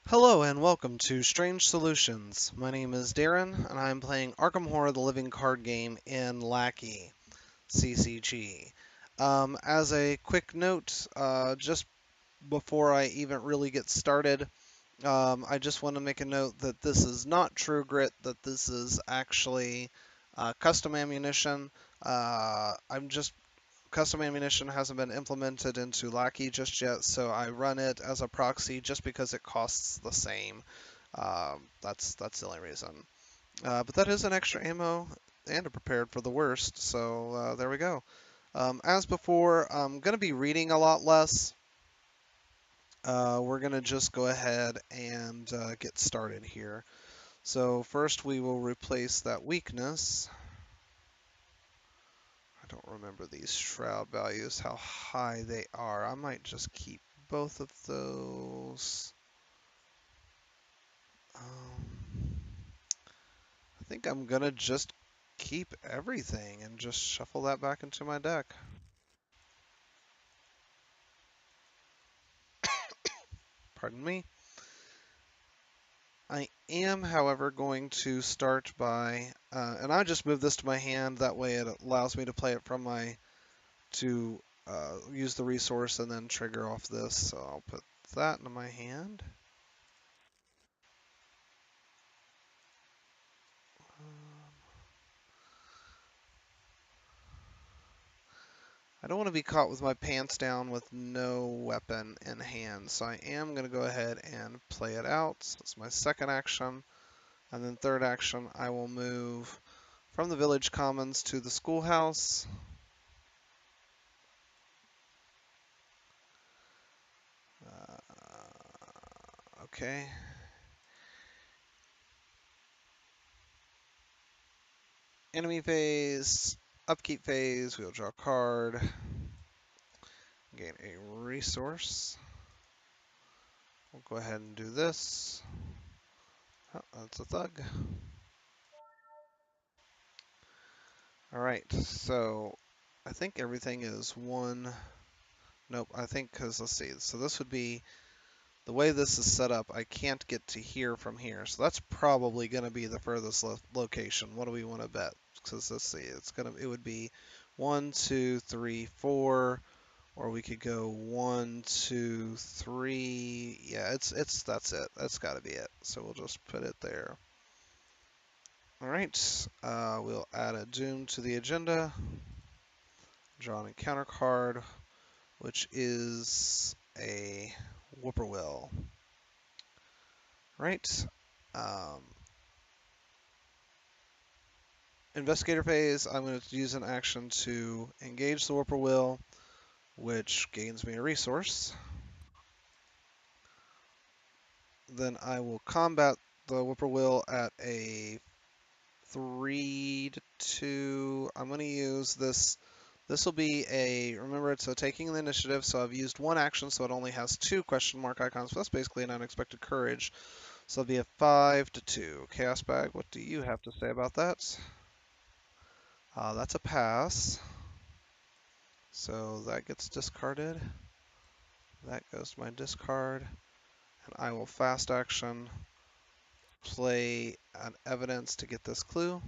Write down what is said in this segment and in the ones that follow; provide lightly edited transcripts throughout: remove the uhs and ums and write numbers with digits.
Hello and welcome to Strange Solutions. My name is Darren and I'm playing Arkham Horror the Living Card Game in Lackey, CCG. As a quick note, just before I even really get started, I just want to make a note that this is not True Grit, that this is actually custom ammunition. I'm just Custom ammunition hasn't been implemented into Lackey just yet, so I run it as a proxy just because it costs the same. That's the only reason. But that is an extra ammo and a prepared for the worst, so there we go. As before, I'm going to be reading a lot less. We're going to just go ahead and get started here. So first we will replace that weakness. I don't remember these shroud values, how high they are. I might just keep both of those. I think I'm gonna just keep everything and just shuffle that back into my deck. Pardon me. I am, however, going to start by, and I just move this to my hand. That way it allows me to play it from to use the resource and then trigger off this. So I'll put that into my hand. I don't want to be caught with my pants down with no weapon in hand, so I am going to go ahead and play it out. So that's my second action. And then third action, I will move from the village commons to the schoolhouse. Okay. Enemy phase, upkeep phase, we'll draw a card, gain a resource. We'll go ahead and do this. Oh, that's a thug. Alright, so I think everything is one. Nope, I think because let's see. So this would be the way this is set up. I can't get to here from here, so that's probably going to be the furthest location. What do we want to bet? Because let's see, it would be 1, 2, 3, 4, or we could go 1, 2, 3. Yeah, that's it. That's got to be it. So we'll just put it there. All right, we'll add a doom to the agenda. Draw an encounter card, which is a whippoorwill. Right. Um, Investigator phase, I'm going to use an action to engage the whippoorwill, which gains me a resource. Then I will combat the whippoorwill at a 3 to 2. I'm going to use this. This will be remember it's a taking the initiative, so I've used one action, so it only has 2 question mark icons. So that's basically an unexpected courage. So it'll be a 5 to 2. Chaos Bag, what do you have to say about that? That's a pass. So that gets discarded. That goes to my discard. And I will fast action play an evidence to get this clue.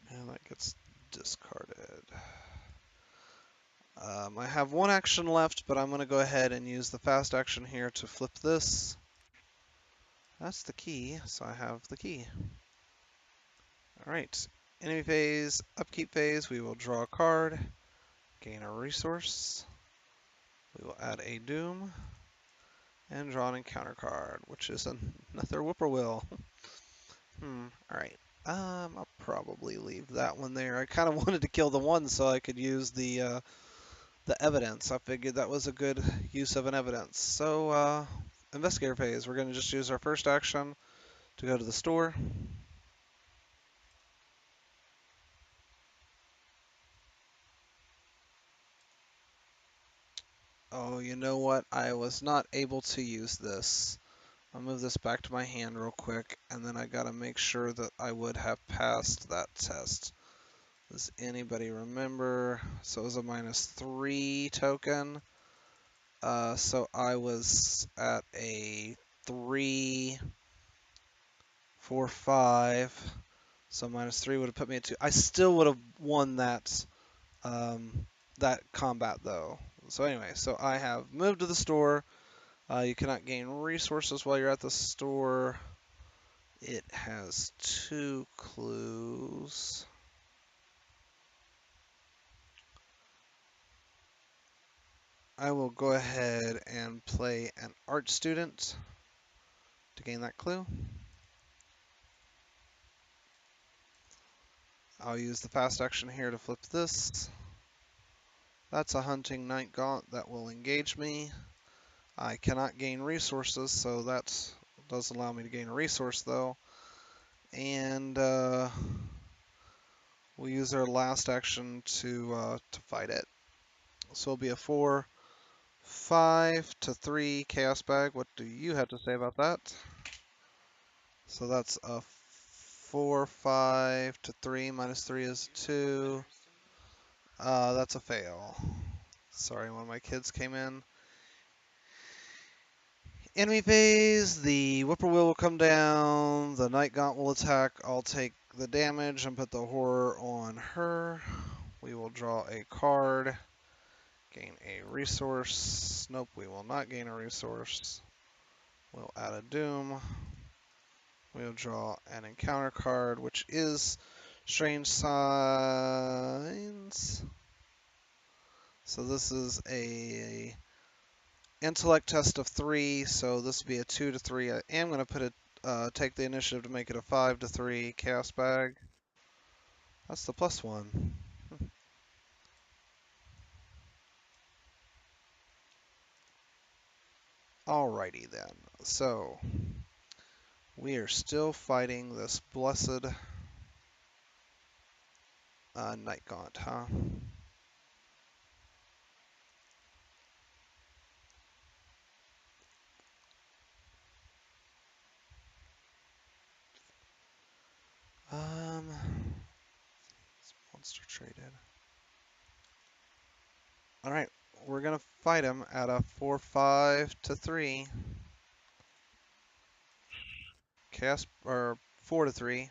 And that gets discarded. I have one action left, but I'm going to go ahead and use the fast action here to flip this. That's the key, so I have the key. Alright, enemy phase, upkeep phase, we will draw a card, gain a resource, we will add a doom, and draw an encounter card, which is another whippoorwill. Alright. I'll probably leave that one there. I kind of wanted to kill the one so I could use the evidence. I figured that was a good use of an evidence. So, investigator phase. We're going to just use our first action to go to the store. Oh, you know what? I was not able to use this. I'll move this back to my hand real quick, and then I gotta make sure that I would have passed that test. Does anybody remember? So it was a -3 token. So I was at a 3, 4, 5. So -3 would have put me at 2. I still would have won um, that combat though. So anyway, so I have moved to the store. You cannot gain resources while you're at the store. It has 2 clues. I will go ahead and play an art student to gain that clue. I'll use the fast action here to flip this. That's a hunting night gaunt that will engage me. I cannot gain resources, so that does allow me to gain a resource though. And we'll use our last action to fight it. So it'll be a 4, 5 to 3 chaos bag. What do you have to say about that? So that's a 4, 5 to 3. -3 is 2. That's a fail. Sorry, one of my kids came in. Enemy phase, the whippoorwill will come down, the night gaunt will attack. I'll take the damage and put the horror on her. We will draw a card, gain a resource. Nope, we will not gain a resource. We'll add a doom. We'll draw an encounter card, which is Strange Signs. So this is a intellect test of 3, so this will be a 2 to 3. I am going to put it, take the initiative to make it a 5 to 3 chaos bag. That's the +1. Alrighty then. So we are still fighting this blessed night gaunt, huh? Um, monster traded. All right, we're gonna fight him at a 4, 5 to 3. Chaos or 4 to 3.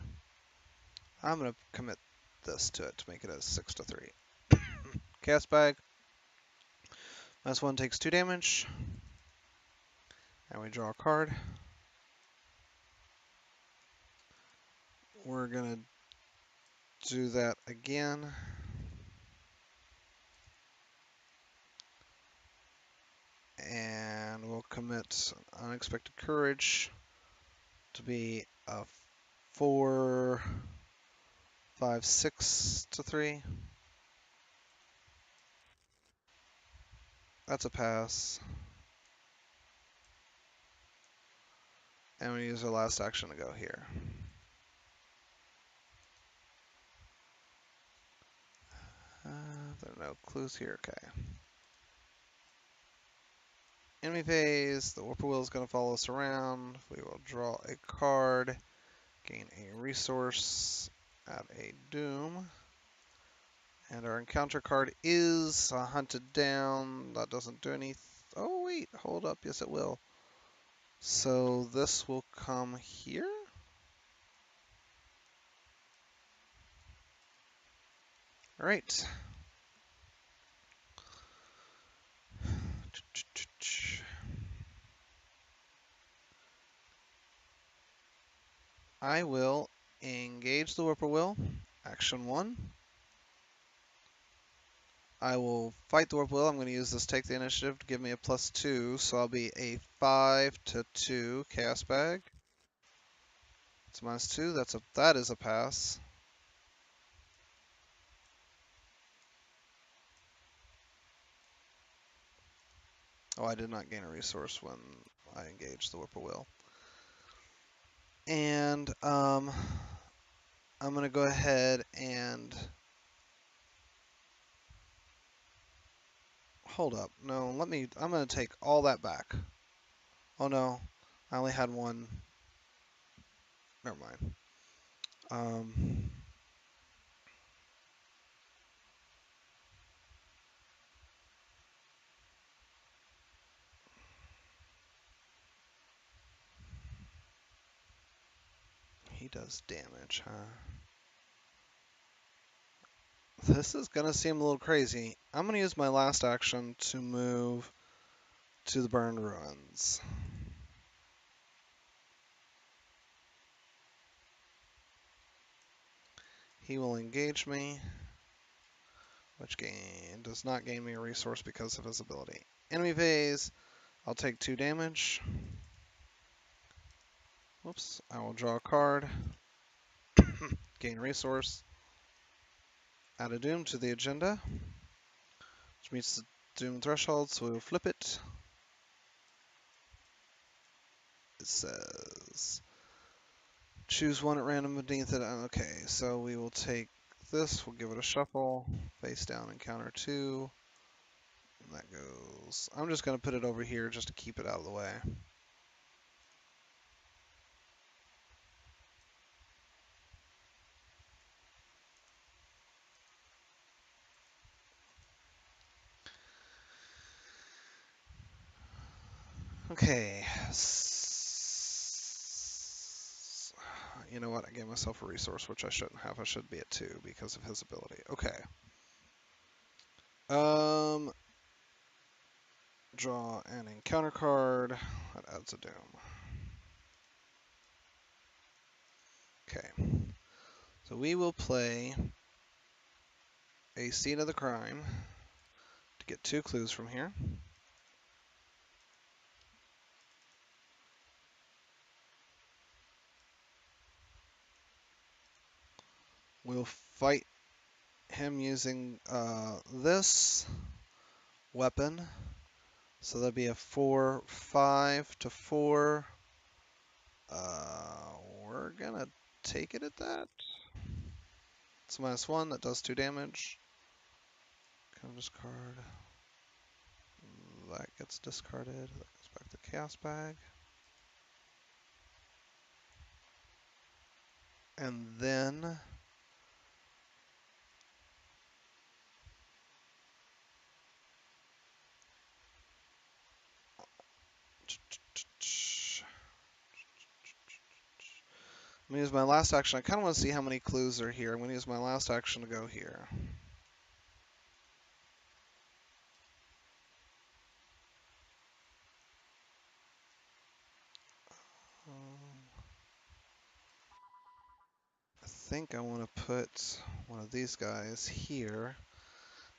I'm gonna commit this to it to make it a 6 to 3. Chaos bag. -1 takes 2 damage, and we draw a card. We're gonna do that again. And we'll commit Unexpected Courage to be a 4, 5, 6 to 3. That's a pass. And we use our last action to go here. There are no clues here. Okay. Enemy phase. The whippoorwill is going to follow us around. We will draw a card, gain a resource, add a doom. And our encounter card is hunted down. That doesn't do anything. Oh, wait. Hold up. Yes, it will. So this will come here. All right. I will engage the whippoorwill. Action 1. I will fight the whippoorwill. I'm going to use this take the initiative to give me a +2, so I'll be a 5 to 2 chaos bag. It's -2. That is a pass. Oh, I did not gain a resource when I engaged the whippoorwill. And I'm going to go ahead and hold up. No, I'm going to take all that back. Oh no, I only had one. Never mind. Um, does damage, huh? This is gonna seem a little crazy. I'm gonna use my last action to move to the burned ruins. He will engage me, which does not gain me a resource because of his ability. Enemy phase, I'll take 2 damage. Whoops, I will draw a card, gain resource, add a doom to the agenda, which meets the doom threshold, so we will flip it. It says, choose one at random beneath it. Okay, so we will take this, we'll give it a shuffle, face down, encounter 2. And that goes, I'm just going to put it over here just to keep it out of the way. Okay. You know what? I gave myself a resource, which I shouldn't have. I should be at 2 because of his ability. Okay. Draw an encounter card. That adds a doom. Okay. So we will play a scene of the crime to get 2 clues from here. We'll fight him using this weapon. So that'd be a 4-5 to 4. We're gonna take it at that. It's -1, that does 2 damage. Can I discard? That gets discarded. That goes back to Chaos Bag. And then I'm gonna use my last action. I kind of want to see how many clues are here. I'm gonna use my last action to go here. I think I want to put one of these guys here,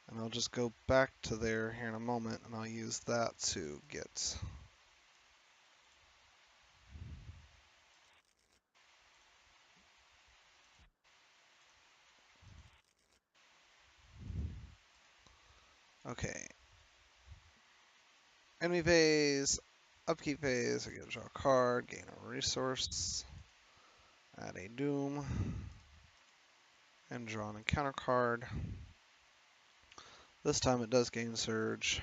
and I'll just go back to there here in a moment, and I'll use that to get. Okay. Enemy phase, upkeep phase, I get to draw a card, gain a resource, add a doom, and draw an encounter card. This time it does gain surge.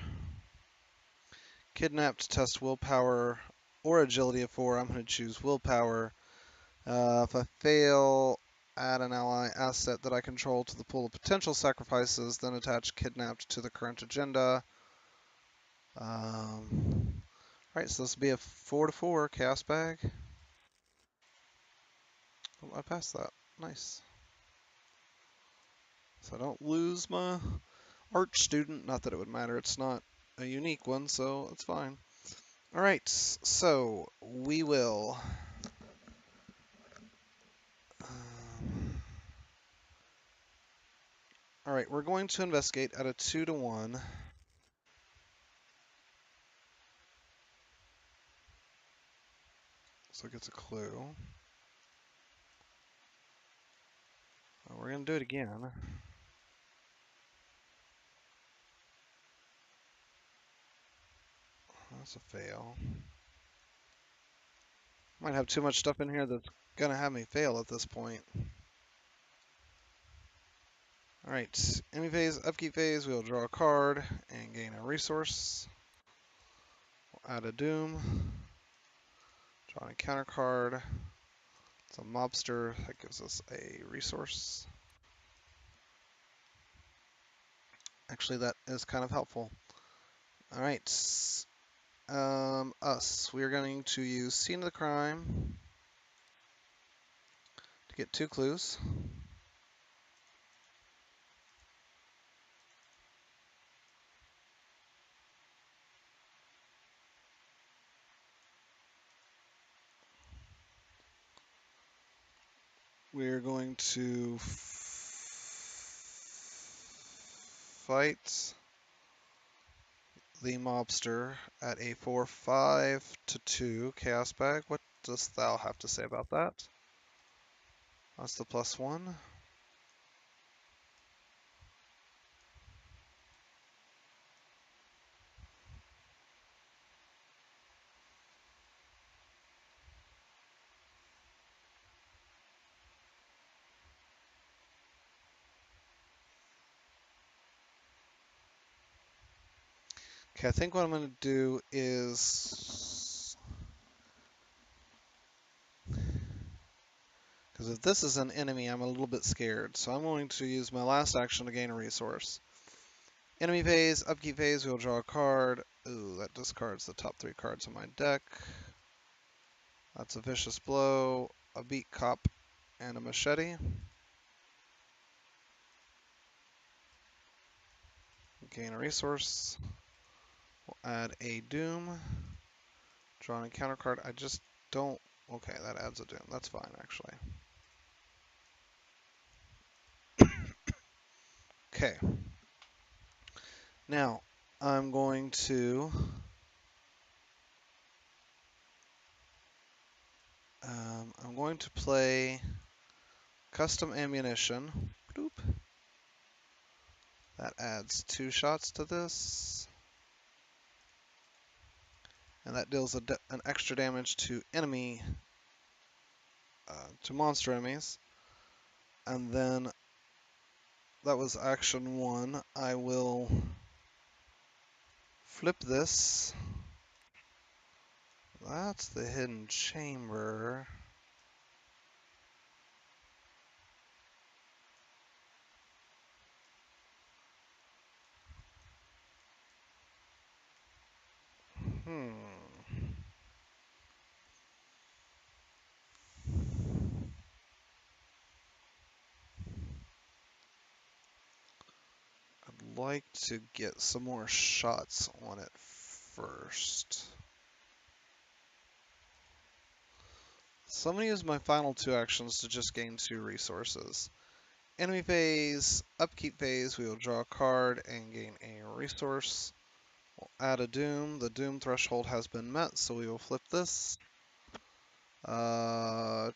Kidnapped, test willpower or agility of 4. I'm going to choose willpower. If I fail, add an ally asset that I control to the pool of potential sacrifices, then attach kidnapped to the current agenda. Alright, so this will be a 4 to 4 chaos bag. Oh, I passed that. Nice. So I don't lose my art student. Not that it would matter. It's not a unique one, so it's fine. Alright, so we will. Alright, we're going to investigate at a 2 to 1. So it gets a clue. We're going to do it again. That's a fail. Might have too much stuff in here that's going to have me fail at this point. Alright, enemy phase, upkeep phase, we'll draw a card and gain a resource. We'll add a doom. Draw an encounter card. It's a mobster, that gives us a resource. Actually, that is kind of helpful. Alright, us. We are going to use Scene of the Crime. Get 2 clues. We're going to fight the mobster at a 4-5 to 2 chaos bag. What does thou have to say about that? That's the +1. Okay, I think what I'm going to do is, because if this is an enemy, I'm a little bit scared. So I'm going to use my last action to gain a resource. Enemy phase, upkeep phase, we'll draw a card. Ooh, that discards the top 3 cards on my deck. That's a vicious blow, a beat cop, and a machete. Gain a resource. We'll add a doom. Draw an encounter card. I just don't. Okay, that adds a doom. That's fine, actually. Okay. Now, I'm going to play custom ammunition. Bloop. That adds 2 shots to this, and that deals an extra damage to monster enemies. And then that was action 1. I will flip this. That's the hidden chamber. I'd like to get some more shots on it first. So I'm going to use my final 2 actions to just gain 2 resources. Enemy phase, upkeep phase, we will draw a card and gain a resource. We'll add a doom. The doom threshold has been met, so we will flip this.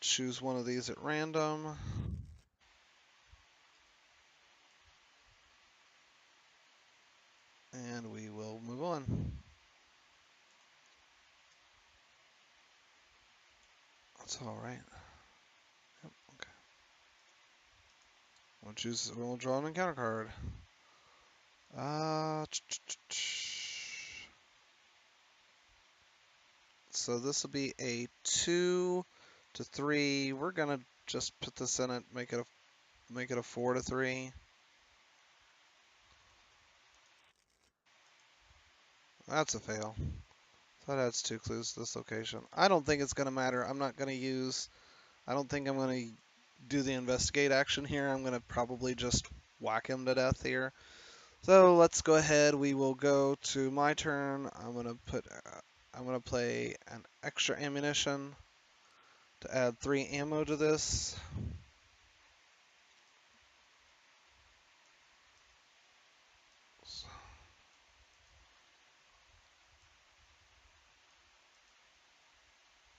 Choose one of these at random. And we will move on. That's alright. Yep, okay. We'll draw an encounter card. So this will be a 2-3. We're gonna just put this in it, make it a 4-3. That's a fail. That adds 2 clues to this location. I don't think it's gonna matter. I don't think I'm gonna do the investigate action here. I'm gonna probably just whack him to death here. So let's go ahead. We will go to my turn. I'm gonna play an extra ammunition to add 3 ammo to this.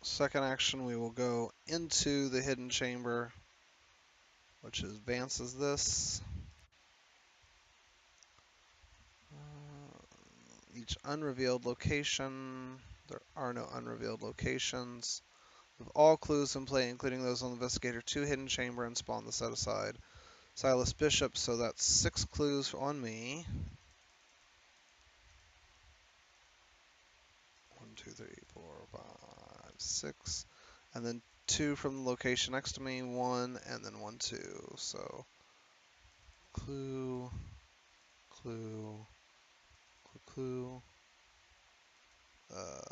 Second action, we will go into the hidden chamber, which advances this. Each unrevealed location. There are no unrevealed locations. With all clues in play, including those on the investigator, 2 hidden chamber and spawn the set aside. Silas Bishop, so that's 6 clues on me. 1, 2, 3, 4, 5, 6. And then 2 from the location next to me, 1, and then 1, 2. So clue, clue, clue, clue. Uh,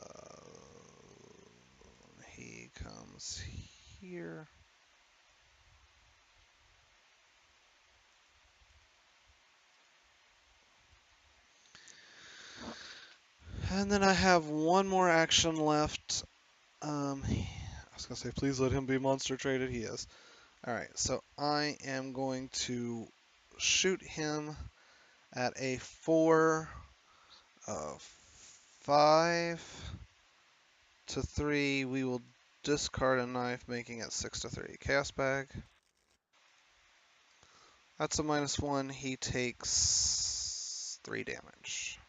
he comes here. And then I have one more action left. I was gonna say, please let him be monster traded. He is. All right, so I am going to shoot him at a 4, 5 to 3. We will discard a knife, making it 6 to 3. Chaos bag. That's a -1. He takes 3 damage.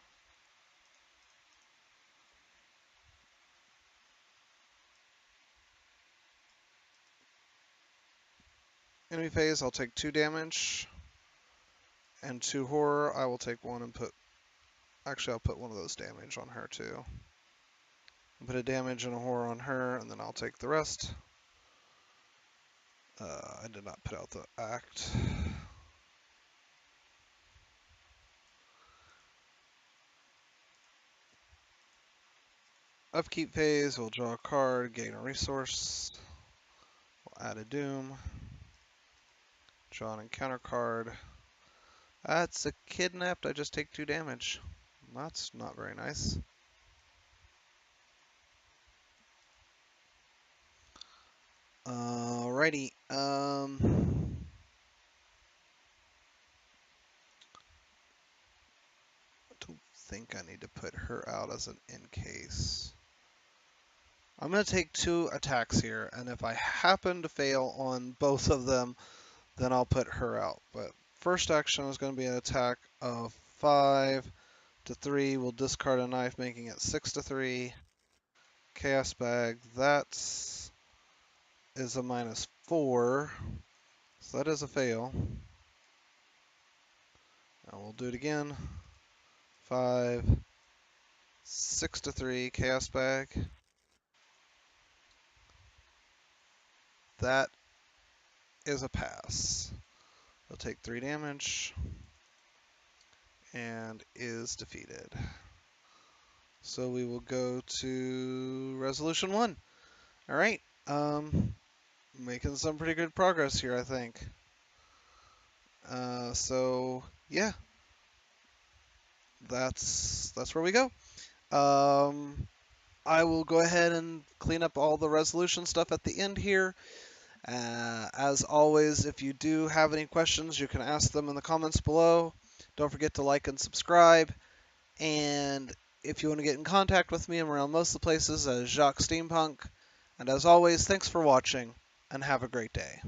Enemy phase, I'll take 2 damage. And 2 horror, I will take 1 and put... Actually, I'll put one of those damage on her, too. Put a damage and a horror on her, and then I'll take the rest. I did not put out the act. Upkeep phase, we'll draw a card, gain a resource. We'll add a doom. Draw an encounter card. That's a kidnapped, I just take 2 damage. That's not very nice. Alrighty, I don't think I need to put her out as an in case. I'm going to take 2 attacks here, and if I happen to fail on both of them, then I'll put her out. But first action is going to be an attack of 5 to 3. We'll discard a knife, making it 6 to 3. Chaos bag, that is a -4, so that is a fail. And we'll do it again. 5, 6 to 3, chaos bag. That is a pass. He'll take 3 damage and is defeated. So we will go to resolution 1. All right, making some pretty good progress here, I think. So yeah, that's where we go. I will go ahead and clean up all the resolution stuff at the end here. As always, if you do have any questions, you can ask them in the comments below. Don't forget to like and subscribe. And if you want to get in contact with me, I'm around most of the places as Jacques Steampunk. And as always, thanks for watching, and have a great day.